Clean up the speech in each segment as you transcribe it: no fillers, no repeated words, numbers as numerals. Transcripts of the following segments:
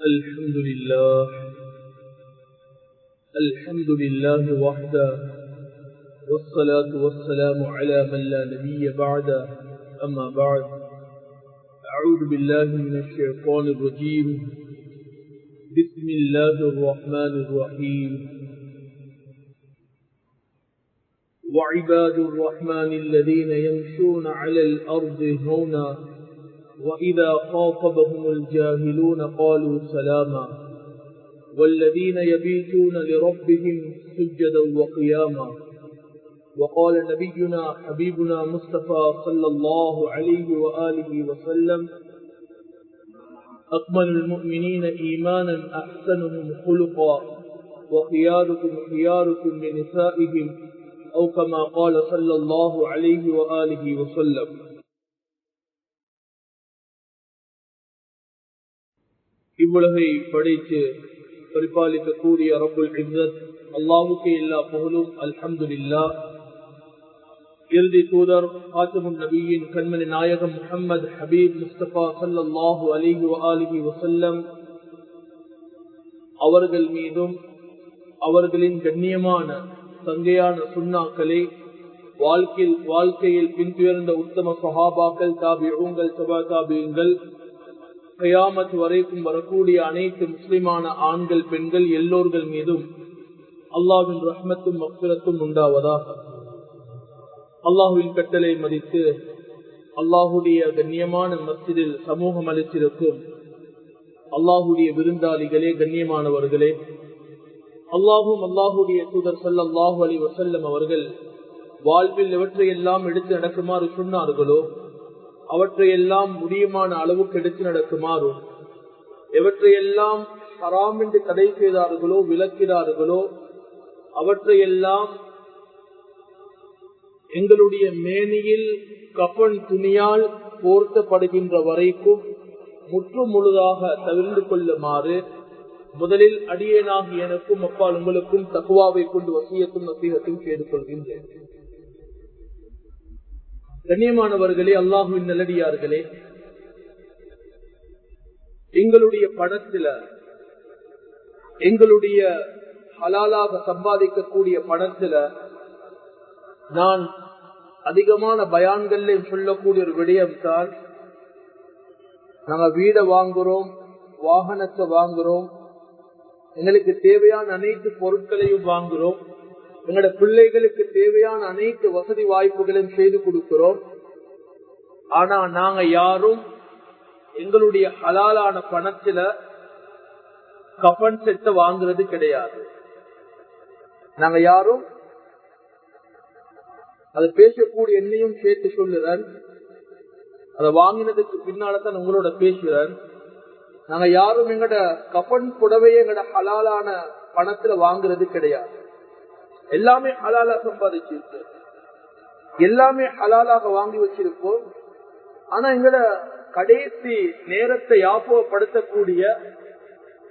الحمد لله وحده والصلاة والسلام على من لا نبي بعده أما بعد أعوذ بالله من الشيطان الرجيم بسم الله الرحمن الرحيم وعباد الرحمن الذين يمشون على الأرض هونا وإذا خاطبهم الجاهلون قالوا سلاما والذين يبيتون لربهم سجدا وقياما وقال نبينا حبيبنا مصطفى صلى الله عليه وآله وسلم أكمل المؤمنين إيمانا أحسنهم خلقا وخياركم خياركم لنسائهم أو كما قال صلى الله عليه وآله وسلم. இவ்வுலகை படைத்து பரிபாலிக்கக்கூடிய ரப்புல் இஸ்ஸத் அல்லாஹ்வுக்கே எல்லா புகழும். அல்ஹம்துலில்லாஹ். இறுதி தூதர் காத்திமுன் நபியின் கண்மணி நாயகம் முஹம்மது ஹபீப் முஸ்தபா ஸல்லல்லாஹு அலைஹி வஆலிஹி வஸல்லம் அவர்கள் மீதும் அவர்களின் கண்ணியமான சங்கையான சுன்னாக்களை வாழ்க்கையில் பின்துயர்ந்த உத்தம சஹாபாக்கள், தாபிஊன்கள், தபா தாபிஈன்கள், கியாமத் வரைக்கும் வரக்கூடிய அனைத்து முஸ்லிமான ஆண்கள் பெண்கள் எல்லோர்கள் மீதும் அல்லாஹ்வின் ரஹ்மத்தும் மக்ஃபிரத்தும் உண்டாவதாக. அல்லாஹ்வின் கட்டளை மதித்து அல்லாஹுடைய கண்ணியமான மஸ்ஜிதில் சமூகம் அளித்திருக்கும் அல்லாஹுடைய விருந்தாளிகளே, கண்ணியமானவர்களே, அல்லாஹும் அல்லாஹுடைய தூதர் ஸல்லல்லாஹு அலைஹி வஸல்லம் அவர்கள் வாழ்வில் எவற்றையெல்லாம் எடுத்து நடக்குமாறு சொன்னார்களோ அவற்றையெல்லாம் முடியுமான அளவுக்கு எடுத்து நடக்குமாறும், எவற்றையெல்லாம் ஹராம் என்று தடை செய்தார்களோ விலக்கிறார்களோ அவற்றையெல்லாம் எங்களுடைய மேனியில் கஃன் துணியால் போர்த்தப்படுகின்ற வரைக்கும் முற்று முழுதாக தவிர்த்து கொள்ளுமாறு முதலில் அடியேனாகி எனக்கும் அப்பால் உங்களுக்கும் தக்வாவை கொண்டு வசியத்தும் நசீகத்தும் செய்து கொள்கின்றேன். கண்ணியமானவர்களே, அல்லாஹுவின் நல்லடியார்களே, எங்களுடைய பணத்தில, எங்களுடைய ஹலாலாக சம்பாதிக்கக்கூடிய பணத்தில நான் அதிகமான பயான்கள்ல சொல்லக்கூடிய ஒரு விடயம் தான், நாங்க வீடை வாங்குறோம், வாகனத்தை வாங்குறோம், எங்களுக்கு தேவையான அனைத்து பொருட்களையும் வாங்குறோம், எங்களோட பிள்ளைகளுக்கு தேவையான அனைத்து வசதி வாய்ப்புகளையும் செய்து கொடுக்கிறோம். ஆனா நாங்க யாரும் எங்களுடைய ஹலாலான பணத்துல கஃன் செட்டை வாங்குறது கிடையாது. நாங்க யாரும் அதை பேசக்கூடிய என்னையும் சேர்த்து சொல்லுறேன், அதை வாங்கினதுக்கு பின்னால்தான் உங்களோட பேசுறேன். நாங்க யாரும் எங்கட கஃன் புடவையை எங்கட ஹலாலான பணத்துல வாங்குறது கிடையாது. எல்லாமே ஹலாலா சம்பாதிச்சிருக்கோம், எல்லாமே ஹலாலாக வாங்கி வச்சிருக்கோம். ஆனா எங்கட கடைசி நேரத்தை ஞாபகப்படுத்தக்கூடிய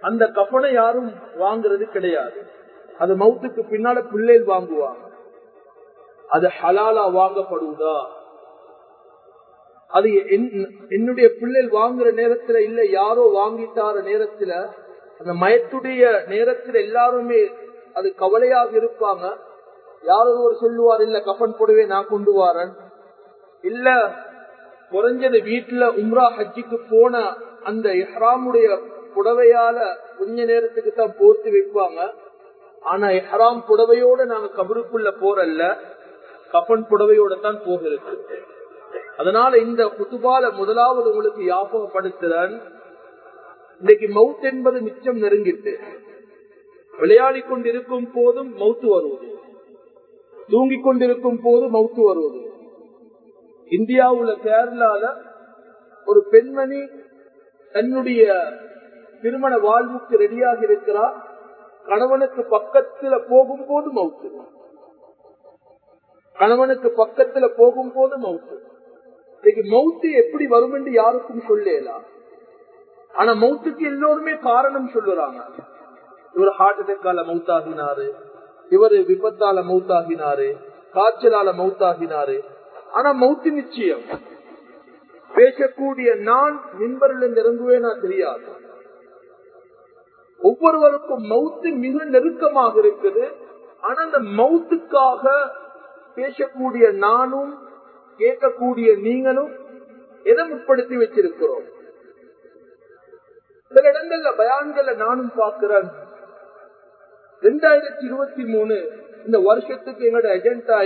அந்த கஃனை யாரும் வாங்குறது கிடையாது. அது மௌத்துக்கு பின்னால பிள்ளைகள் வாங்குவாங்க. அது ஹலாலா வாங்கப்படுவதா? அது என்னுடைய பிள்ளைகள் வாங்குற நேரத்துல இல்ல, யாரோ வாங்கிட்டார நேரத்துல, அந்த மயத்துடைய நேரத்துல எல்லாருமே அது கவலையாக இருப்பாங்க. யாரோ ஒரு சொல்லுவார், இல்ல கஃன் புடவை நான் கொண்டு வாரன், இல்ல குறைஞ்சது வீட்டுல உம்ரா ஹஜ்ஜிக்கு போன அந்த இஹ்ராமுடைய புடவையால கொஞ்ச நேரத்துக்கு தான் போர்த்து வைப்பாங்க. ஆனா இஹ்ராம் புடவையோட நாங்க கபருக்குள்ள போறல்ல, கஃன் புடவையோட தான் போகிறது. அதனால இந்த குதுபால முதலாவது உங்களுக்கு ஞாபகப்படுத்துறேன், இன்னைக்கு மவுத் என்பது நிச்சயம் நெருங்கிட்டு, விளையாடி கொண்டிருக்கும் போதும் மவுத்து வருவது, தூங்கிக் கொண்டிருக்கும் போது மவுத்து வருவது. இந்தியாவுல கேரளால ஒரு பெண்மணி தன்னுடைய திருமண வாழ்வுக்கு ரெடியாக இருக்கிறார், கணவனுக்கு பக்கத்துல போகும்போது மவுத்து, கணவனுக்கு பக்கத்துல போகும்போது மவுத்து. இன்னைக்கு மவுத்து எப்படி வரும் என்று யாருக்கும் சொல்லலாம். ஆனா மவுத்துக்கு எல்லோருமே காரணம் சொல்லுறாங்க. இவர் ஹார்ட் அட்டாக்கால மவுத்தாகினாரு, இவர் விபத்தால மவுத்தாகினாரு, காய்ச்சலால மவுத்தாகினாரு. ஆனா மவுத்து நிச்சயம். பேசக்கூடிய நான் மின்பரில் இறங்குவேனா தெரியாது. ஒவ்வொருவருக்கும் மௌத்து மிக நெருக்கமாக இருக்குது. ஆனா அந்த மௌத்துக்காக பேசக்கூடிய நானும் கேட்கக்கூடிய நீங்களும் எதை முற்படுத்தி வச்சிருக்கிறோம்? சில இடங்கள்ல பயான்கள்ல நானும் பார்க்கிறேன், 2023 இந்த வருஷத்துக்கு எங்களுடைய எஜெண்டா,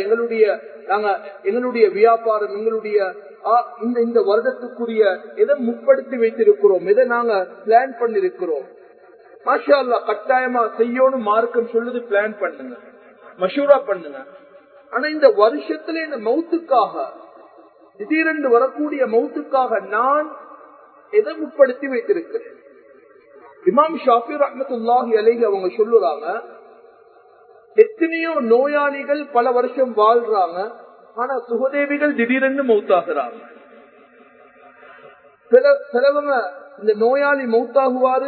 எங்களுடைய வியாபாரம், எங்களுடைய இந்த வருடத்துக்குரிய எதை முற்படுத்தி வைத்திருக்கிறோம், எதை நாங்க பிளான் பண்ணிருக்கிறோம். மாஷா அல்லாஹ், கட்டாயமா செய்யணும் மார்க்கம் சொல்லுது, பிளான் பண்ணுங்க, மஷூரா பண்ணுங்க. ஆனா இந்த வருஷத்துல இந்த மௌத்துக்காக, திடீரென்று வரக்கூடிய மௌத்துக்காக நான் எதை முற்படுத்தி வைத்திருக்கிறேன்? இமாம் ஷாஃபி ரஹ்மத்துல்லாஹி அலைஹி அவங்க சொல்லுறாங்க, எத்தனையோ நோயாளிகள் பல வருஷம் வாழ்றாங்க, ஆனா சுகதேவிகள் திடீரென்று மௌத்தாகிறாங்க. சிலவங்க இந்த நோயாளி மௌத்தாகுவாரு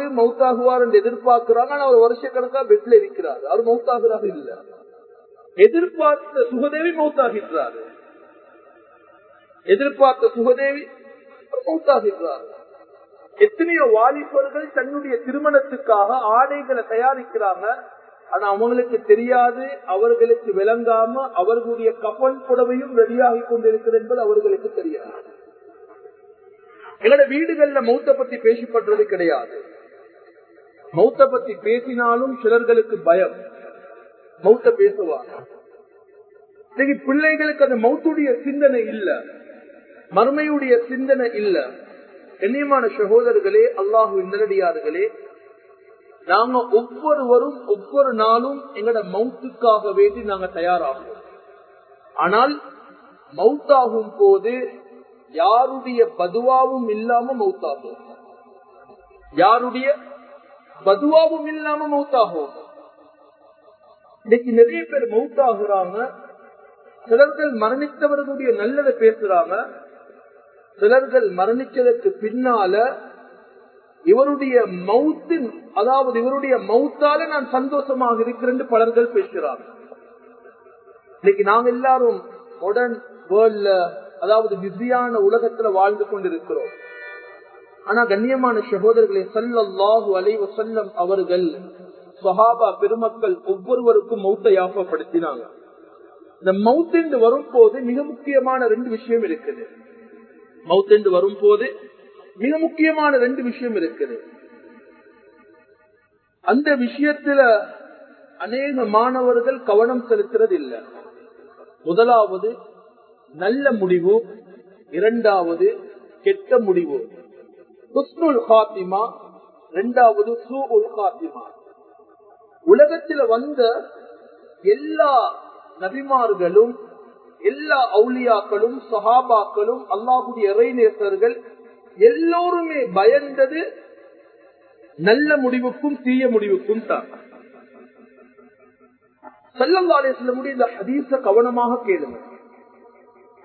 என்று எதிர்பார்க்கிறாங்க, ஆனா அவர் வருஷ கணக்கா பெட்ல இருக்கிறாரு, அவர் மௌத்தாகிறாரு இல்ல. எதிர்பார்த்த சுகதேவி மௌத்தாகிறாரு, எதிர்பார்த்த சுகதேவி மௌத்தாகிறாரு. எத்தனையோ வாலிபர்கள் தன்னுடைய திருமணத்துக்காக ஆடைகளை தயாரிக்கிறாங்க, ஆனா அவங்களுக்கு தெரியாது, அவர்களுக்கு விளங்காம அவர்களுடைய கஃன் புடவையும் ரெடியாகி கொண்டிருக்கிறது என்பது அவர்களுக்கு தெரியாது. எங்களோட வீடுகள்ல மௌத்த பத்தி பேசப்படுறது கிடையாது. மௌத்த பத்தி பேசினாலும் சிலர்களுக்கு பயம், மௌத்த பேசுவாங்க. இன்னைக்கு பிள்ளைகளுக்கு அந்த மௌத்துடைய சிந்தனை இல்ல, மறுமையுடைய சிந்தனை இல்ல. கண்ணியமான சகோதரர்களே, அல்லாஹுவின் நல்லடியார்களே, நாங்க ஒவ்வொருவரும் ஒவ்வொரு நாளும் எங்களோட மௌத்துக்காக வேண்டி நாங்க தயாராகும். ஆனால் மௌத்தாகும் போது யாருடைய பதுவாவும் இல்லாம மௌத்தாகும், யாருடைய பதுவாவும் இல்லாம மௌத்தாகும். இன்னைக்கு நிறைய பேர் மௌத்தாகிறாங்க. சிலர்கள் மரணித்தவர்களுடைய நல்லதை பேசுறாங்க, சிலர்கள் மரணிச்சதற்கு பின்னால இவருடைய மௌத்தின், அதாவது இவருடைய மௌத்தால நான் சந்தோஷமாக இருக்கிறேன் பலர்கள் பேசுகிறாங்க. இன்னைக்கு நாங்க எல்லாரும் மாடர்ன் வேர்ல்ட்ல, அதாவது பிஸியான உலகத்துல வாழ்ந்து கொண்டிருக்கிறோம். ஆனா கண்ணியமான சகோதரர்களே, ஸல்லல்லாஹு அலைஹி வஸல்லம் அவர்கள், சஹாபா பெருமக்கள் ஒவ்வொருவருக்கும் மௌத்தை ஞாபகப்படுத்தினாங்க. இந்த மௌத்தென்று வரும் போது மிக முக்கியமான 2 விஷயம் இருக்குது. மௌத்தென்று வரும் போது மிக முக்கியமான 2 விஷயம் இருக்குது. அந்த விஷயத்துல அநேக மாணவர்கள் கவனம் செலுத்துறது இல்லை. முதலாவது நல்ல முடிவு, இரண்டாவது கெட்ட முடிவு. ஹுஸ்னுல் காத்திமா, இரண்டாவது சூஉல் காத்திமா. உலகத்தில் வந்த எல்லா நபிமார்களும், எல்லா அவுலியாக்களும், சஹாபாக்களும், அல்லாஹ்வுடைய இறைநேசர்கள் எல்லோருமே பயந்தது நல்ல முடிவுக்கும் தீய முடிவுக்கும் தான். ஸல்லல்லாஹு அலைஹி வஸல்லம் இந்த ஹதீஸ கவனமாக கேளுங்க.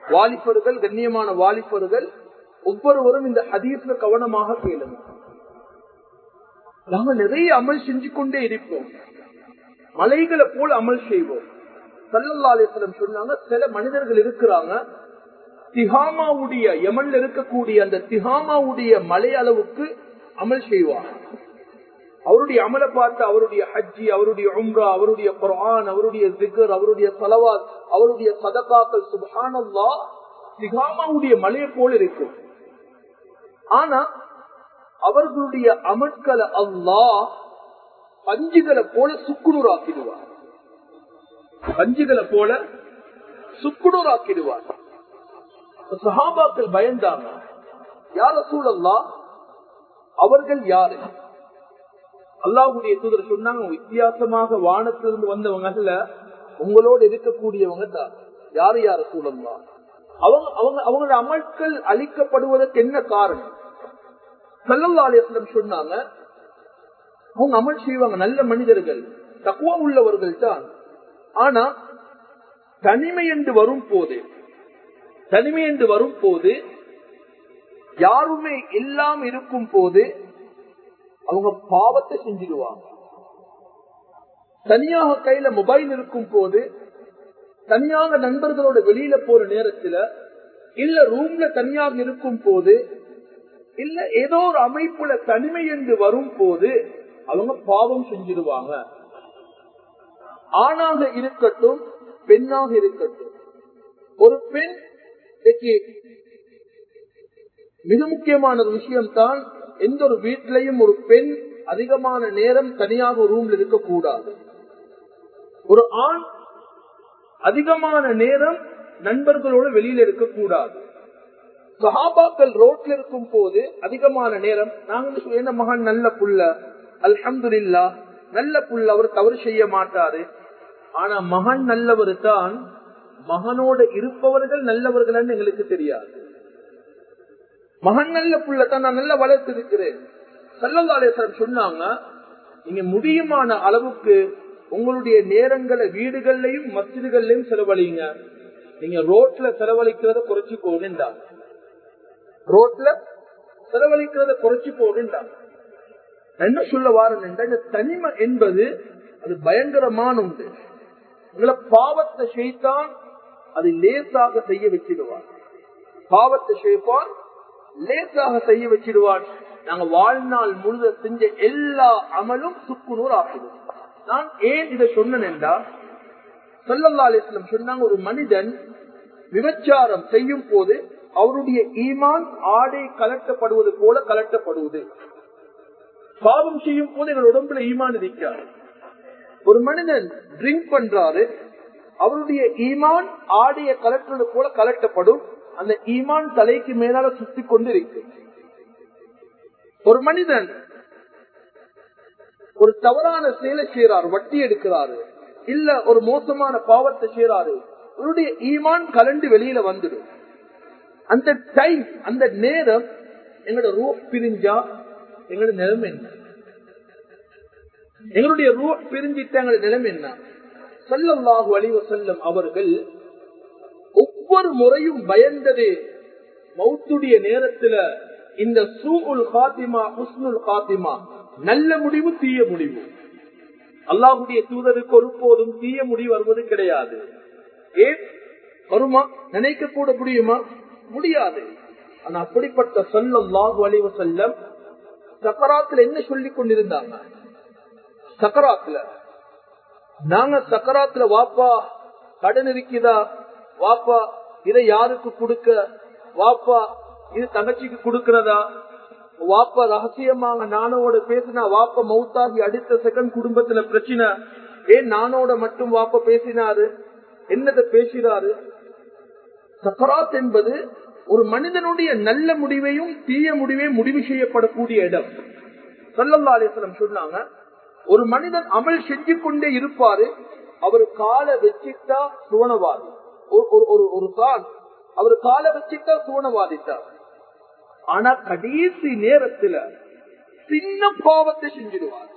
வாலிபர்கள், கண்ணியமான வாலிபர்கள் ஒவ்வொருவரும் இந்த ஹதீஸ கவனமாக கேளுங்க. நாம நிறைய அமல் செஞ்சு கொண்டே இருப்போம், மலைகளை போல் அமல் செய்வோம். ஸல்லல்லாஹு அலைஹி வஸல்லம் சொன்னாங்க, சில மனிதர்கள் இருக்கிறாங்க, திஹாமாவுடைய, யமன்ல இருக்கக்கூடிய அந்த திஹாமாவுடைய மலை அளவுக்கு அமல் செய்வார். அவருடைய அமலை பார்த்து அவருடைய ஹஜ்ஜி, அவருடைய உம்ரா, அவருடைய குர்ஆன், அவருடைய திக்ர், அவருடைய ஸலவாத், அவருடைய சதகாக்கள், சுப்ஹானல்லாஹ், திஹாமாவுடைய மலையை போல இருக்கும். ஆனா அவர்களுடைய அமல்களை அல்லாஹ் பஞ்சுகளை போல சுக்குநூறாக்கிடுவார், பஞ்சுகளை போல சுக்குநூறாக்கிடுவார். சஹாபாக்கள் பயந்தாங்க, யா ரசூலல்லாஹ், அவர்கள் யாரு? அல்லாஹ்வுடைய தூதர் சொன்னாங்க, வித்தியாசமாக வானத்திலிருந்து வந்தவங்க அல்ல, உங்களோடு இருக்கக்கூடியவங்க தான். யாரு யா ரசூலல்லாஹ்? அவங்களோட அமல்கள் அளிக்கப்படுவதற்கு என்ன காரணம்? ஸல்லல்லாஹு அலைஹி வஸல்லம் சொன்னாங்க, அவங்க அமல் செய்வாங்க, நல்ல மனிதர்கள், தக்வா உள்ளவர்கள் தான். ஆனா தனிமை என்று வரும் போது, தனிமை என்று வரும் போது, யாருமே இல்லாம இருக்கும் போது அவங்க பாவத்தை செஞ்சிடுவாங்க. தனியாக கையில மொபைல் இருக்கும் போது, தனியாக நண்பர்களோட வெளியில போற நேரத்துல, இல்ல ரூம்ல தனியாக இருக்கும் போது, இல்ல ஏதோ ஒரு அமைப்புல தனிமை என்று வரும் போது அவங்க பாவம் செஞ்சிருவாங்க. ஆணாக இருக்கட்டும் பெண்ணாக இருக்கட்டும், ஒரு பெண் மிக முக்கியமான ஒரு விஷயம்தான், எந்த ஒரு வீட்டிலையும் ஒரு பெண் அதிகமான நேரம் தனியாக ரூம்ல இருக்கக்கூடாது. ஒரு ஆண் அதிகமான நேரம் நண்பர்களோடு வெளியில இருக்கக்கூடாது. சஹாபாக்கள் ரோட்ல இருக்கும் போது அதிகமான நேரம் நாங்க என்ன மகன் நல்ல புள்ள, அல்ஹம்துலில்லாஹ் நல்ல புள்ள, அவர் தவறு செய்ய மாட்டாரு. ஆனா மகன் நல்லவர் தான், மகனோட இருப்பவர்கள் நல்லவர்கள் எங்களுக்கு தெரியாது. மகன் நல்ல புள்ள தான், நான் நல்லா வளர்த்திருக்கிறேன். ஸல்லல்லாஹு அலைஹி வஸல்லம் சொன்னாங்க, நீங்க முடியுமான அளவுக்கு உங்களுடைய நேரங்களை வீடுகள்லயும் மஸ்ஜிதுகள்லயும் செலவழிங்க. நீங்க ரோட்ல செலவழிக்கிறத குறைச்சு போகின்றாங்க. ரோட்ல செலவழிக்கிறத குறைச்சு போகின்றாங்க. என்ன சொல்ல வாரன் என்ற, இந்த தனிமை என்பது அது பயங்கரமான உண்டு. உங்களை பாவத்தை ஷைத்தான் அது லேசாக செய்ய வச்சிடுவான். பாவத்தை ஷைத்தான் லேசாக செய்ய வச்சிடுவான். நாங்க வாழ்நாள் முழுத செஞ்ச எல்லா அமலும் சுக்குநூறு ஆக்கிடுவோம். நான் ஏன் இதை சொன்னேன் என்றால், ஸல்லல்லாஹு அலைஹி வஸல்லம் சொன்னாங்க, ஒரு மனிதன் விபச்சாரம் செய்யும் போது அவருடைய ஈமான் ஆடை கலட்டப்படுவது போல கலட்டப்படுவது. பாவம் செய்யும் போது எங்கள் உடம்புல ஈமான் இருக்காது. ஒரு மனிதன் ட்ரிங்க் பண்றாரு, அவருடைய ஈமான் ஆடைய கலட்டுறது போல கலட்டப்படும். அந்த ஈமான் தலைக்கு மேலால சுத்தி கொண்டு இருக்கு. ஒரு மனிதன் ஒரு தவறான செயலை செய்யறாரு, வட்டி எடுக்கிறாரு, இல்ல ஒரு மோசமான பாவத்தை செய்யறாரு, அவருடைய ஈமான் கலண்டு வெளியில வந்துடும். அந்த டைம், அந்த நேரம் எங்களோட ரூஹ் பிரிஞ்சா எங்களோட நிலைமை என்ன? எங்களுடைய ரூஹ் பிரிஞ்சிட்ட எங்களோட நிலைமை என்ன? ஸல்லல்லாஹு அலைஹி வஸல்லம் அவர்கள் ஒவ்வொரு முறையும் பயந்தது மௌத்துடைய நேரத்துல இந்த சூஉல் காத்திமா ஹுஸ்னுல் காத்திமா, நல்ல முடிவு தீய முடிவு. அல்லாஹ்வுடைய தூதருக்கு ஒருபோதும் தீய முடிவு வருவது கிடையாது. ஏன் வருமா? நினைக்க கூட முடியுமா? முடியாது. ஆனா அப்படிப்பட்ட ஸல்லல்லாஹு அலைஹி வஸல்லம் சக்கராத்துல என்ன சொல்லிக் கொண்டிருந்தாங்க? சக்கராத்துல நாங்க சக்கராத்துல, வாப்பா கடன் இருக்குதா, வாப்பா இதை யாருக்கு கொடுக்க, வாப்பா இது தங்கச்சிக்கு கொடுக்கிறதா, வாப்பா ரகசியமாக நானோட பேசினா, வாப்பா மௌத்தாகி அடுத்த செகண்ட் குடும்பத்துல பிரச்சனை, ஏன் நானோட மட்டும் வாப்பா பேசினாரு, என்னதை பேசினாரு? சக்கராத் என்பது ஒரு மனிதனுடைய நல்ல முடிவையும் தீய முடிவையும் முடிவு செய்யப்படக்கூடிய இடம். ஸல்லல்லாஹு அலைஹி வஸல்லம் சொன்னாங்க, ஒரு மனிதன் அமல் செஞ்சு கொண்டே இருப்பாரு, அவர் காலை வச்சிட்டா சுவனவாதி. ஒரு கால் அவர் காலை வச்சிட்டா சுவனவாதிட்டார். ஆனா கடைசி நேரத்துல சின்ன பாவத்தை செஞ்சிடுவார்.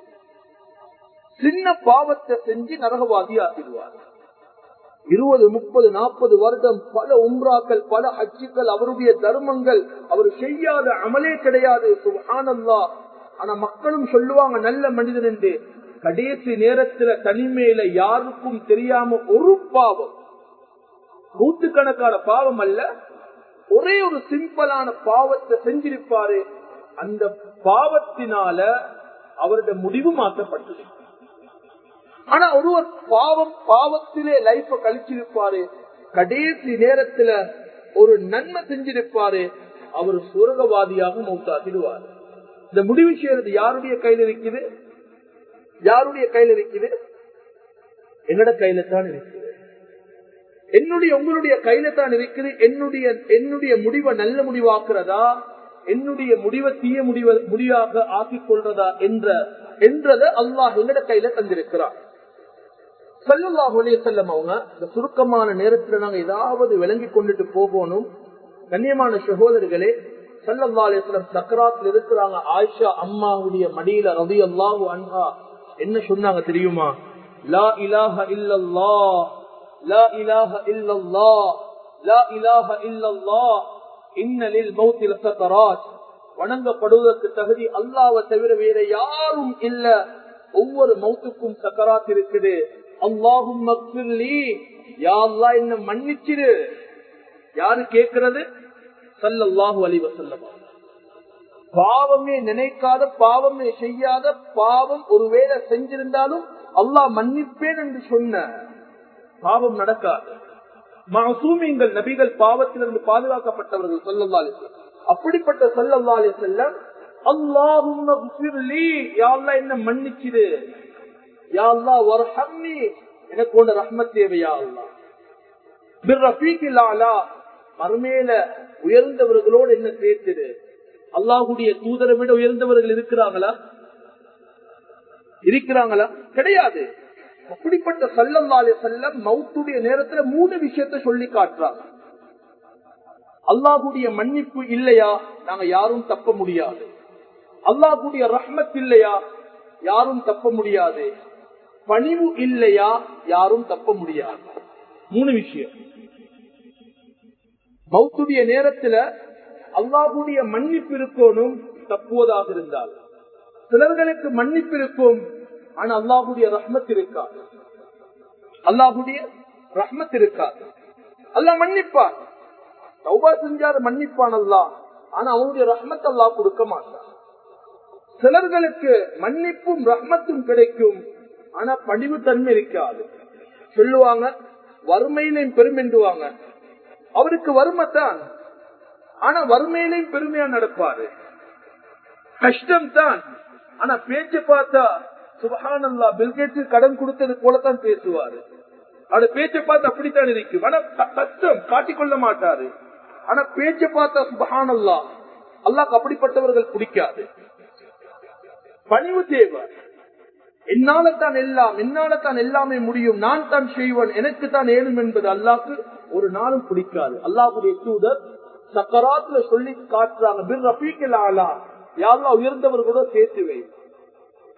சின்ன பாவத்தை செஞ்சு நரகவாதி ஆக்கிடுவார். 20, 30, 40 வருடம் பல உம்ராக்கள், பல ஹஜ்ஜுகள், அவருடைய தர்மங்கள், அவர் செய்யாத அமலே கிடையாது. சுப்ஹானல்லாஹ். ஆனா மக்களும் சொல்லுவாங்க நல்ல மனிதன் என்று. கடைசி நேரத்துல தனிமையில யாருக்கும் தெரியாம ஒரு பாவம், நூற்றுக்கணக்கான பாவம் அல்ல, ஒரே ஒரு சிம்பிளான பாவத்தை செஞ்சிருப்பாரு. அந்த பாவத்தினால அவருடைய முடிவு மாற்றப்பட்டது. ஆனா ஒருவர் பாவத்திலே லைஃப கழிச்சிருப்பாரு, கடைசி நேரத்துல ஒரு நன்மை செஞ்சிருப்பாரு, அவர் சுவர்க்கவாதியாக மௌத்தாக்கிடுவார். இந்த முடிவு செய்யறது யாருடைய கையில இருக்குது? யாருடைய கையில இருக்குது? எங்கட கையில தான் இருக்குது. உங்களுடைய கையில தான் இருக்குது. என்னுடைய முடிவை நல்ல முடிவாக்குறதா, என்னுடைய முடிவை தீய முடிவாக ஆக்கிக் கொள்றதா என்றதை அல்லாஹ் எங்கட கையில தந்திருக்கிறார். ஸல்லல்லாஹு அலைஹி வஸல்லம் அவங்க இந்த சுருக்கமான நேரத்துல நாங்க ஏதாவது விளங்கி கொண்டுட்டு போகணும். கண்ணியமான சகோதரர்களே, ஸல்லல்லாஹு அலைஹி வஸல்லம் சக்கராத்துல இருக்கிறாங்க. ஆயிஷா அம்மாவுடைய மடியில ரலியல்லாஹு அன்ஹா என்ன சொன்னாங்க தெரியுமா? லா இலாஹ இல்லல்லாஹ், லா இலாஹ இல்லல்லாஹ், லா இலாஹ இல்லல்லாஹ், இன்ன லில் மௌத்தி லஸக்கராத். வணங்கப்படுவதற்கு தகுதி அல்லாஹ்வை தவிர வேற யாரும் இல்ல. ஒவ்வொரு மௌத்துக்கும் சக்கராத் இருக்குது. அல்லாஹும்ம க்ஃபிர்லி, யா அல்லாஹ் என்ன மன்னிச்சிடு. யாரு கேட்கிறது? ஸல்லல்லாஹு அலைஹி வஸல்லம். பாவமே நினைக்காத, பாவமே செய்யாத, பாவம் ஒருவேளை செஞ்சிருந்தாலும் அல்லாஹ் மன்னிப்பேன் என்று சொன்ன பாவம் நடக்காது. மாசூமிங்கள் நபிகள் பாவத்திலிருந்து பாதுகாக்கப்பட்டவர்கள் ஸல்லல்லாஹு அலைஹி வஸல்லம். அப்படிப்பட்ட ஸல்லல்லாஹு அலைஹி வஸல்லம் அல்லாஹும்ம ஃபிர்லி, யா அல்லாஹ் என்ன மன்னிச்சிடு, யா அல்லாஹ் வர்ஹம்னி, எனக்கு உன்னுடைய ரஹ்மத் தேவை யா அல்லாஹ். பிர்ரஃபீகில் அலா, மர்மேல உயர்ந்தவர்களோடு என்ன சேர்த்திடு. அல்லாஹ்வுடைய தூதரை விட உயர்ந்தவர்கள் இருக்கிறாங்களா? இருக்கிறாங்களா? கிடையாது. அப்படிப்பட்ட ஸல்லல்லாஹு அலைஹி வஸல்லம் மௌத்துடைய நேரத்துல 3 விஷயத்தை சொல்லி காட்டுறாங்க. அல்லாஹ்வுடைய மன்னிப்பு இல்லையா நாங்க யாரும் தப்ப முடியாது. அல்லாஹ்வுடைய ரஹ்மத் இல்லையா யாரும் தப்ப முடியாது. பணிவு இல்லையா யாரும் தப்ப முடியாது. 3 விஷயம். மௌத்துடைய நேரத்துல அல்லாஹ்வுடைய மன்னிப்பு இருக்கணும் தப்புவதாக இருந்தால். சிலர்களுக்கு மன்னிப்பு இருக்கும், ஆனா அல்லாஹ்வுடைய ரஹ்மத் இருக்காது. அல்லாஹ்வுடைய ரஹ்மத் இருக்காது. அல்லாஹ் மன்னிப்பான், தௌபா செஞ்சாரு மன்னிப்பான் அல்லாஹ், ஆனா அவனுடைய ரஹ்மத் அல்லாஹ் கொடுக்க மாட்டான். சிலர்களுக்கு மன்னிப்பும் ரஹ்மத்தும் கிடைக்கும், ஆனா பணிவு தன்மை இருக்காது. சொல்லுவாங்க வறுமையிலையும் பெருமென்றுவாங்க. அவருக்கு வறுமைத்தான், ஆனா வறுமையிலையும் பெருமையா நடப்பாரு. கஷ்டம் தான், ஆனா பேச்ச பார்த்தா சுப்ஹானல்லாஹ் பில்கேட்ஸ் கடன் கொடுத்தது போலத்தான் பேசுவாரு. அவட பேச்ச பார்த்து அப்படித்தான் இருக்கும். ஆனா கஷ்டம் காட்டிக்கொள்ள மாட்டாரு. ஆனா பேச்ச பார்த்தா சுப்ஹானல்லாஹ். அல்லாஹ்க்கு அப்படிப்பட்டவர்கள் பிடிக்காது. பணிவு தேவை. என்னால தான் எல்லாமே முடியும், நான் தான் செய்வன், எனக்கு தான் ஏழும் என்பது அல்லாஹ்க்கு ஒரு நாளும் பிடிக்காது. அல்லாஹ்வுடைய தூதர் சக்கராத்துல சொல்லி காட்டுறாங்க, பிர் ரஃபீகில் அலா, யா அல்லாஹ் உயர்ந்தவர்களோட சேர்த்துவை.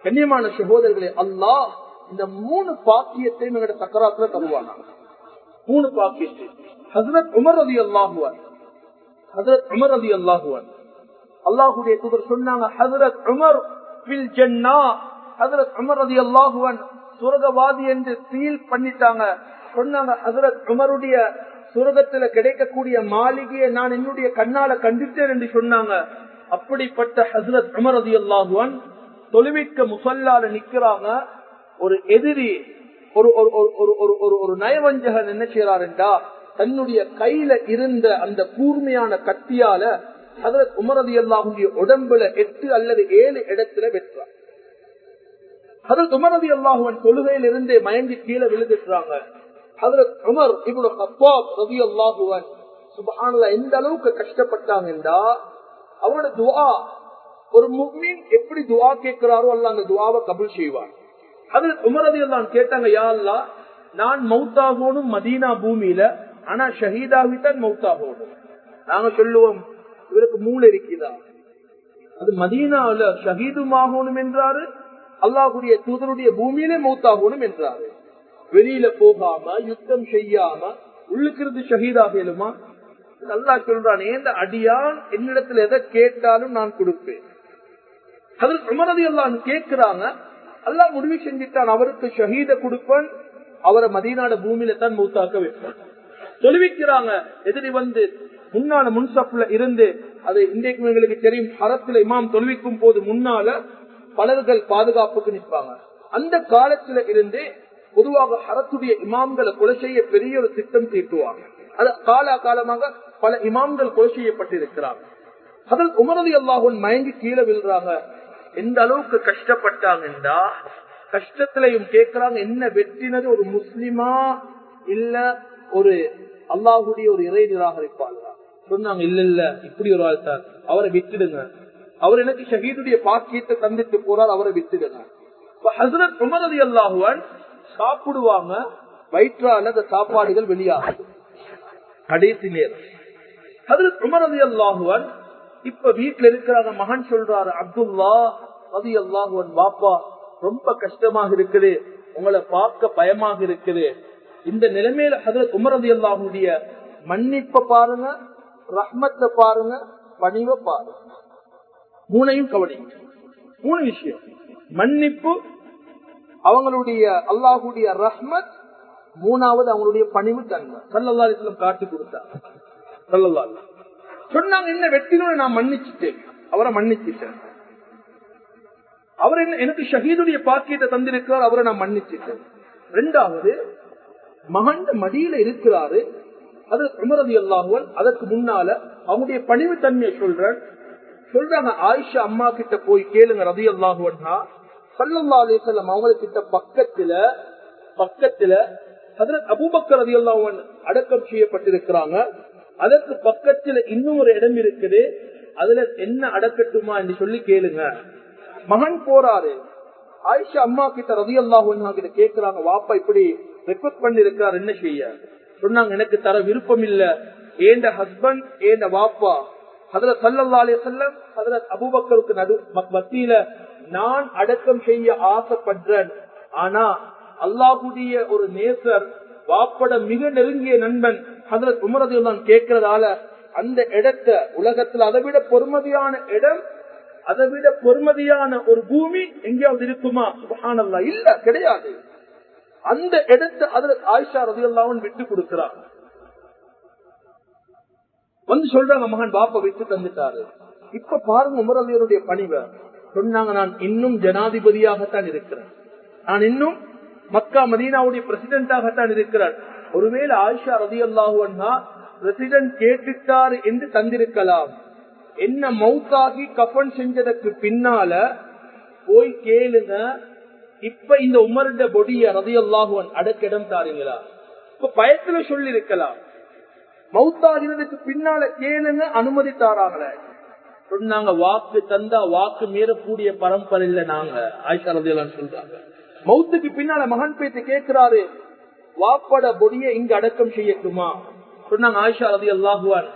கண்ணியமான சகோதரர்களே, அல்லாஹ் இந்த 3 பாக்கியத்தை எங்களோட சக்கராத்துல தருவாங்க. 3 பாக்கியத்தை. ஹஜ்ரத் உமர் ரலியல்லாஹு அன்ஹு அல்லாஹ்வுடைய தூதர் சொன்னாங்க, ஹஜ்ரத் உமர் ஃபில் ஜன்னah, ஹஜ்ரத் உமர் ரலியல்லாஹு அன்ஹு சுரகவாதி என்று சீல் பண்ணிட்டாங்க. சொன்னாங்க ஹஜ்ரத் உமருடைய சுரகத்துல கிடைக்கக்கூடிய மாளிகையை நான் என்னுடைய கண்ணால கண்டிட்டேன் என்று சொன்னாங்க. அப்படிப்பட்ட ஹஜ்ரத் உமர் ரலியல்லாஹு அன்ஹு தொழுவிக்க முஸல்லால நிக்கிறாங்க. ஒரு எதிரி, ஒரு நயவஞ்சகன் என்ன செய்யறாருண்டா, தன்னுடைய கையில இருந்த அந்த கூர்மையான கத்தியால ஹஜ்ரத் உமர் ரலியல்லாஹுடைய உடம்புல 8 அல்லது 7 இடத்துல வெட்டுறார். ஹஜ்ரத் உமர் ரலியல்லாஹு அன்ஹு தொழுகையில் இருந்தே மயங்கி கீழே விழுந்துட்டாங்க. ஹஜ்ரத் உமர் இப்னு கத்தாப் ரலியல்லாஹு அன்ஹு சுப்ஹானல்லாஹ் எந்த அளவுக்கு கஷ்டப்பட்டாங்கடா, அவனோட துஆ, ஒரு முஃமின் எப்படி துஆ கேட்கிறாரோ அல்லாஹ் அந்த துஆவை கபூல் செய்வார். ஹஜ்ரத் உமர் ரலியல்லாஹு அன்ஹு கேட்டாங்க, யா அல்லாஹ் நான் மௌத்தாகணும் மதீனா பூமியில, ஆனா ஷஹீதாகித்தான் மௌத்தாகணும். நாங்க சொல்லுவோம் இவருக்கு மூளை இருக்குதா, அது மதீனாவுல ஷஹீதுமாகணும் என்றாரு, அல்லாஹ்வுடைய தூதருடைய பூமியிலே மௌத்தாகணும் என்றாரு. வெளியில போகாம யுத்தம் செய்யாம உள்ளுக்கு இருந்து ஷஹீதாக இயலுமா? அல்லாஹ் சொல்றான், ஏந்த அடியான் என்னிடத்துல எதை கேட்டாலும் நான் கொடுப்பேன். ஹஜ்ரத் உமர் ரலியல்லாஹு அன்ஹு கேட்கிறாங்க, அல்லாஹ் முடிவு செஞ்சிட்டான், அவருக்கு ஷஹீத கொடுப்பேன், அவரை மதீனாட பூமியில தான் மௌத்தாக்க வைப்பான். தொழுவிக்கிறாங்க. எதிரி வந்து முன்னால முன்சப்ல இருந்து, அது இன்றைக்கு எங்களுக்கு தெரியும், ஹரத்துல இமாம் தொழுவிக்கும் போது முன்னால பலர்கள் பாதுகாப்புக்கு நிற்பாங்க. அந்த காலத்துல இருந்து பொதுவாக ஹரத்துடைய இமாம்களை கொலை செய்ய பெரிய ஒரு திட்டம் தீட்டுவாங்க. அது காலமாக பல இமாம்கள் கொலை செய்யப்பட்டிருக்கிறாங்க. ஹஜ்ரத் உமர் ரலியல்லாஹு அன்ஹு மயங்கி கீழே விழுறாங்க. எந்த அளவுக்கு கஷ்டப்பட்டாங்கண்டா, கஷ்டத்திலையும் கேட்கிறாங்க, என்ன வெற்றினது ஒரு முஸ்லிமா இல்ல ஒரு அல்லாஹ்வுடைய ஒரு இறை நிராகரிப்பாளரா? சொன்னாங்க, இல்ல இல்ல இப்படி ஒரு ஆள் தான், அவரை விட்டுடுங்க, அவர் எனக்கு ஷஹீதுடைய பாக்கியத்தை தந்துட்டு போறார், அவரை விட்டுடுங்க. ஹஜ்ரத் உமர் ரலியல்லாஹு அன்ஹு சாப்பிடுவாங்க, வயிற்றால அந்த சாப்பாடுகள் வெளியாகும். கடைசி நேரம் ஹஜ்ரத் உமர் ரலியல்லாஹு அன்ஹு இப்ப வீட்டுல இருக்கிறாங்க. மகன் சொல்றாரு, அப்துல்லா ரலியல்லாஹு அன்ஹு, பாப்பா ரொம்ப கஷ்டமாக இருக்குது, உங்களை பார்க்க பயமாக இருக்குது. இந்த நிலைமையில ஹஜ்ரத் உமர் ரலியல்லாஹு அன்ஹுடைய மன்னிப்பை பாருங்க, ரஹ்மத்தை பாருங்க, பணிவை பாருங்க. 3ஐயும் கவனிங்க. 3 விஷயம்: மன்னிப்பு, அவங்களுடைய அல்லாஹ்வுடைய ரஹ்மத், 3வது அவங்களுடைய பணிவு தன்மை. ஸல்லல்லாஹு அலைஹி வஸல்லம் காட்டி கொடுத்தாங்க. ஸல்லல்லாஹு அலைஹி வஸல்லம் சொன்னாங்க, என்ன வெற்றினோட நான் மன்னிச்சுட்டேன். அவரை மன்னிச்சிட்டேன். அவர் எனக்கு ஷஹீதுடைய பாக்கியத்தை தந்திருக்கிறார், அவரை நான் மன்னிச்சிட்டேன். இரண்டாவது, மகன் மடியில இருக்கிறாரு, அது உமர் ரலியல்லாஹு அன்ஹு. அதற்கு முன்னால அவங்களுடைய பணிவு தன்மையை சொல்றாங்க. ஆயிஷா அம்மா கிட்ட போய் கேளுங்க ரலியல்லாஹு அன்ஹா, ஸல்லல்லாஹு அலைஹி வஸல்லம் அவங்க கிட்ட பக்கத்துல ஹஜ்ரத் அபூபக்கர் ரலியல்லாஹு அன்ஹு அடக்கம் செய்யப்பட்டிருக்கிறாங்க. அதற்கு பக்கத்துல இன்னொரு இடம் இருக்குது, அதுல என்ன அடக்கட்டுமா என்று சொல்லி கேளுங்க. மகன் போறாரு, ஆயிஷா அம்மா கிட்ட ரலியல்லாஹு அன்ஹா கிட்ட கேக்குறாங்க, வாப்பா இப்படி ரெக்வெஸ்ட் பண்ணி இருக்கிறார், என்ன செய்ய? சொன்னாங்க, எனக்கு தர விருப்பம் இல்ல, ஏண்ட ஹஸ்பண்ட் ஏண்ட வாப்பா ஹஜ்ரத் ஸல்லல்லாஹு அலைஹி வஸல்லம் ஹஜ்ரத் அபூபக்கருக்கு மத்தியில நான் அடக்கம் செய்ய ஆசைப்படுறேன். ஆனா அல்லாஹ்வுடைய ஒரு நேசர், வாப்பட மிக நெருங்கிய நண்பன் ஹஜ்ரத் உமர் ரலியல்லாஹு அன்ஹு கேட்கிறதால அந்த இடத்தை, உலகத்துல அதை விட பொறுமதியான இடம், அதை விட பொறுமதியான ஒரு பூமி எங்கேயாவது இருக்குமா? சுப்ஹானல்லாஹ், இல்ல, கிடையாது. அந்த இடத்தை ஹஜ்ரத் ஆயிஷா ரலியல்லாஹு அன்ஹா விட்டு கொடுக்கிறாங்க. வந்து சொல்றாங்க, மகன் பாப்பா விட்டு தந்துட்டாரு. இப்ப பாருங்க உமர் ரலியல்லாஹுடைய பணிவை. சொன்னாங்க, நான் இன்னும் ஜனாதிபதியாகத்தான் இருக்கிறேன், நான் இன்னும் மக்கா மதீனாவுடைய பிரசிடென்டாகத்தான் இருக்கிறேன். ஒருவேளை ஆயிஷா ரலியல்லாஹு அன்ஹா பிரசிடென்ட் கேட்டுட்டாரு என்று தந்திருக்கலாம். என்ன மௌத்தாகி கஃபன் செஞ்சதற்கு பின்னால போய் கேளுங்க, இப்ப இந்த உமருடைய பொடிய ரலியல்லாஹு அன்ஹு அடக்கிடம் தாருங்களா? இப்ப பயத்துல சொல்லி இருக்கலாம். மௌத்தாகினதுக்கு பின்னால கேளுங்க, அனுமதி தாராங்களே. சொன்னாங்க, வாக்கு தந்தா வாக்கு மீறக்கூடிய பரம்பரை இல்ல நாங்க. ஆயிஷா ரலியல்லாஹு அன்ஹா சொல்றாங்க. மௌத்துக்கு பின்னால மகன் பேத்து கேட்கிறாரு, வாப்பட பொடிய இங்க அடக்கம் செய்யட்டுமா? சொன்னாங்க ஆயிஷா ரலியல்லாஹு அன்ஹா,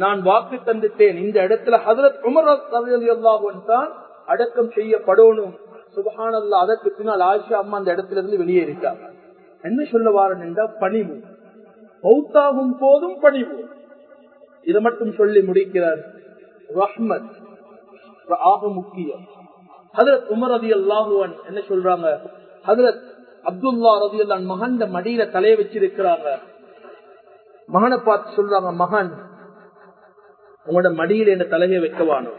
நான் வாக்கு தந்துட்டேன், இந்த இடத்துல ஹஜ்ரத் உமர் ரலியல்லாஹு அன்ஹு தான் அடக்கம் செய்யப்படணும். சுப்ஹானல்லாஹ். அதற்கு பின்னால் ஆயிஷா அம்மா அந்த இடத்துல இருந்து வெளியேறிட்டாங்க. என்ன சொல்ல வாரன் என்றா, பணிவு. மௌத்தாகும் போதும் பணிவு. இதை மட்டும் சொல்லி முடிக்கிறார். ரஹ்மத் ஆக முக்கியம். ஹஜ்ரத் உமர் ரலியல்லாஹு அன்ஹு என்ன சொல்றாங்க, ஹஜ்ரத் அப்துல்லா ரலியல்லாஹு அன்ஹு மகன் மடியில தலையை வச்சிருக்கிறாங்க. மகனை பார்த்து சொல்றாங்க, மகன் உங்களோட மடியில என்ன தலையை வைக்கவானோ.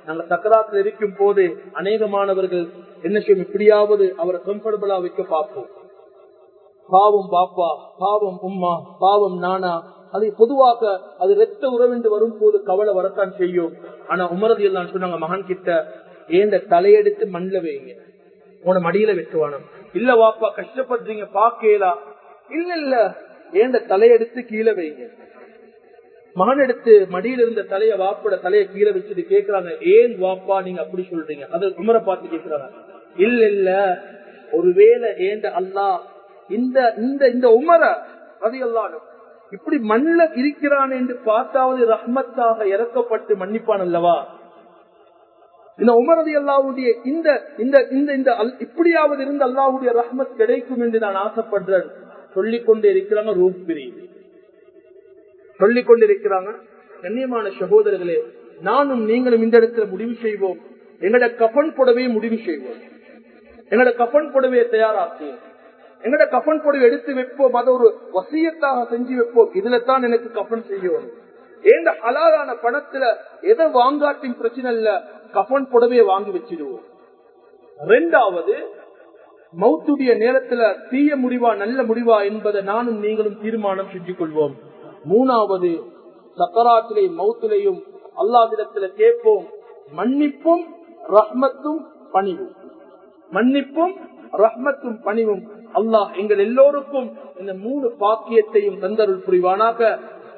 நாங்க சக்கராத்துல இருக்கும் போது அநேகமானவர்கள் என்ன செய்யும், இப்படியாவது அவரை கம்ஃபர்டபுளா வைக்க பார்ப்போம். பாவம் பாப்பா, பாவம் உம்மா, பாவம் நானா, அது பொதுவாக அது இரத்த உறவென்று வரும் போது கவலை வரத்தான் செய்யும். ஆனா உமர் ரலியல்லாஹு அன்ஹு சொன்னாங்க, மகன் கிட்ட ஏந்த தலையெடுத்து மண்ல வைங்க, உன மடியில வெட்டுவானம். இல்ல வாப்பா கஷ்டப்படுறீங்க பாக்கலா, இல்ல ஏந்த தலையெடுத்து கீழே வைங்க. மகன் எடுத்து மடியில இருந்த தலைய வாப்போட தலையை கீழே வச்சுட்டு கேட்கிறாங்க, ஏன் வாப்பா நீங்க அப்படி சொல்றீங்க? அது உமரை பார்த்து கேட்கிறாங்க. இல்ல ஒருவேளை ஏந்த அல்லாஹ் இந்த உமர ரலியல்லாஹு அன்ஹு இப்படி மண்ல இருக்கிறான் என்று பார்த்தாவது ரஹ்மத்தாக இறக்கப்பட்டு மன்னிப்பான் அல்லவா? இந்த உமர் ரலியல்லாஹுடைய இந்த இப்படியாவது இருந்து அல்லாஹ்வுடைய ரஹ்மத் கிடைக்கும் என்று நான் ஆசைப்படுறேன். சொல்லிக்கொண்டே இருக்கிறாங்க. ரூப் பிரிவு சொல்லிக் கொண்டிருக்கிறாங்க. கண்ணியமான சகோதரர்களே, நானும் நீங்களும் இந்த இடத்துல முடிவு செய்வோம். எங்கட கஃபன் புடவையை முடிவு செய்வோம். எங்கட கஃபன் புடவையை தயாராக்குவோம். எங்கட கஃபன் புடவை எடுத்து வைப்போம். அதை ஒரு வசியத்தாக செஞ்சு வைப்போம். இதுல தான் எனக்கு கஃபன் செய்யணும். ஏந்த ஹலாலான பணத்துல எதை வாங்காட்டின் பிரச்சனை இல்ல, கஃபன் புடவையை வாங்கி வச்சிடுவோம். இரண்டாவது, மௌத்துடைய நேரத்துல தீய முடிவா நல்ல முடிவா என்பதை நானும் நீங்களும் தீர்மானம் செஞ்சு கொள்வோம். மூணாவது, சக்கராத்திலையும் மௌத்திலையும் அல்லாஹ்விடத்துல கேட்போம், மன்னிப்பும் ரஹ்மத்தும் பணிவும். மன்னிப்பும் ரஹ்மத்தும் பணிவும். அல்லாஹ் எங்கள் எல்லோருக்கும் இந்த 3 பாக்கியத்தையும் தந்தருள் புரிவானாக.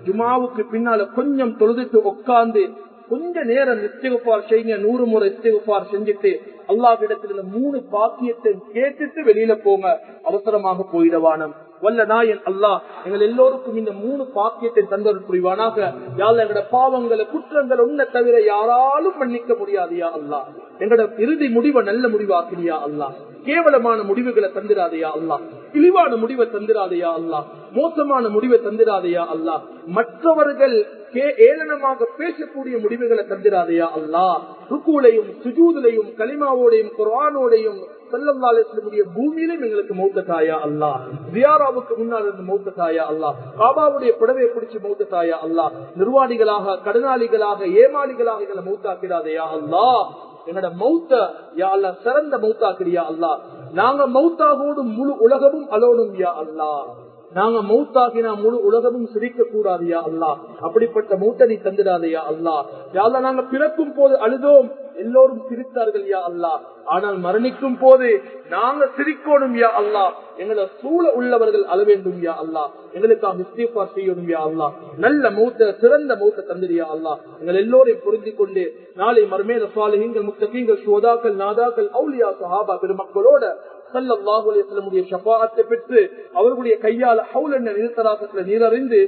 ஜுமாவுக்கு பின்னால கொஞ்சம் தொழுதுட்டு உட்கார்ந்து கொஞ்ச நேரம் இஸ்திக்ஃபார் செய்யுங்க. 100 முறை இஸ்திக்ஃபார் செஞ்சுட்டு அல்லாஹ்விடத்தில் இந்த 3 பாக்கியத்தை கேட்டுட்டு வெளியில போங்க. அவசரமாக போயிடவானம். வல்ல நாயன் அல்லாஹ் எங்கள் எல்லோருக்கும் இந்த 3 பாக்கியத்தை தந்தருள் புரிவானாக. யாழ் எங்களோட பாவங்களை குற்றங்கள் ஒன்ன தவிர யாராலும் மன்னிக்க முடியாது யா அல்லாஹ். எங்களோட இறுதி முடிவை நல்ல முடிவாக்கினியா அல்லாஹ். கேவலமான முடிவுகளை தந்திராதையா அல்லாஹ். இழிவான முடிவை தந்திராதையா அல்லாஹ். மோசமான முடிவை தந்திராதையா அல்லாஹ். மற்றவர்கள் ஏளனமாக பேசக்கூடிய முடிவுகளை தந்திராதையா அல்லாஹ். ருக்குலையும் சுஜூதிலையும் கலிமாவோடையும் குர்ஆனோடையும் ஸல்லல்லாஹு அலைஹி வஸல்லம் பூமியிலும் எங்களுக்கு மௌத்த தாயா அல்லாஹ், ஜியாராவுக்கு முன்னால் இருந்து மௌத்த தாயா அல்லாஹ், காபாவுடைய புடவையை பிடிச்சு மௌத்த தாயா அல்லாஹ், நிர்வாணிகளாக கடனாளிகளாக ஏமாளிகளாக எங்களை மௌத்தாக்கிடாதையா அல்லாஹ். எங்களோட மௌத்த யா அல்லாஹ் சிறந்த மௌத்தாக்கிறியா அல்லாஹ். நாங்க மௌத்தாகோடு முழு உலகமும் அலோனும் யா அல்லாஹ். நாங்க மௌத்தாகினா முழு உலகமும் சிரிக்க கூடாது யா அல்லாஹ். அப்படிப்பட்ட மௌத்த நீ தந்துடாதையா அல்லாஹ். யா அல்லாஹ் நாங்க பிறக்கும் போது அழுதோம், எல்லோரும் சிரித்தார்கள் யா அல்லாஹ். ஆனால் மரணிக்கும் போது நாங்க சிரிக்கணும் யா அல்லாஹ். எங்களை சூழ உள்ளவர்கள் அழ வேண்டும் யா அல்லாஹ். எங்களுக்காக இஸ்திக்ஃபார் செய்யணும் யா அல்லாஹ். நல்ல மௌத்த சிறந்த மௌத்த தந்திரியா அல்லாஹ். எங்கள் எல்லோரையும் புரிந்து கொண்டு நாளை மறுமையில சாலிஹீன்கள் முத்தகீன்கள் சுஹதாக்கள் நாதாக்கள் அவுலியா சஹாபா பெருமக்களோட ஸல்லல்லாஹு அலைஹி வஸல்லம் ஷஃபாஅத்தை பெற்று அவர்களுடைய கையால ஹவுல் என்ற நீர்த்தடாகத்துல நீரறிந்து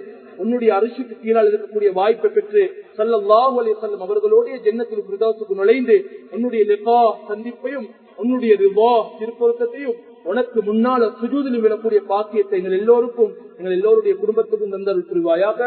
உன்னுடைய அரிசிக்கு கீழால் இருக்கக்கூடிய வாய்ப்பை பெற்று ஸல்லல்லாஹு அலைஹி வஸல்லம் அவர்களுடைய ஜன்னத்துல் ஃபிர்தௌஸுக்கு நுழைந்து உன்னுடைய லிகா சந்திப்பையும் உன்னுடைய ரிதா திருப்பொருத்தத்தையும் உனக்கு முன்னால சுஜூதில் விழக்கூடிய பாக்கியத்தை எங்கள் எல்லோருக்கும் எங்கள் எல்லோருடைய குடும்பத்துக்கும் தந்தருள் புரிவாயாக.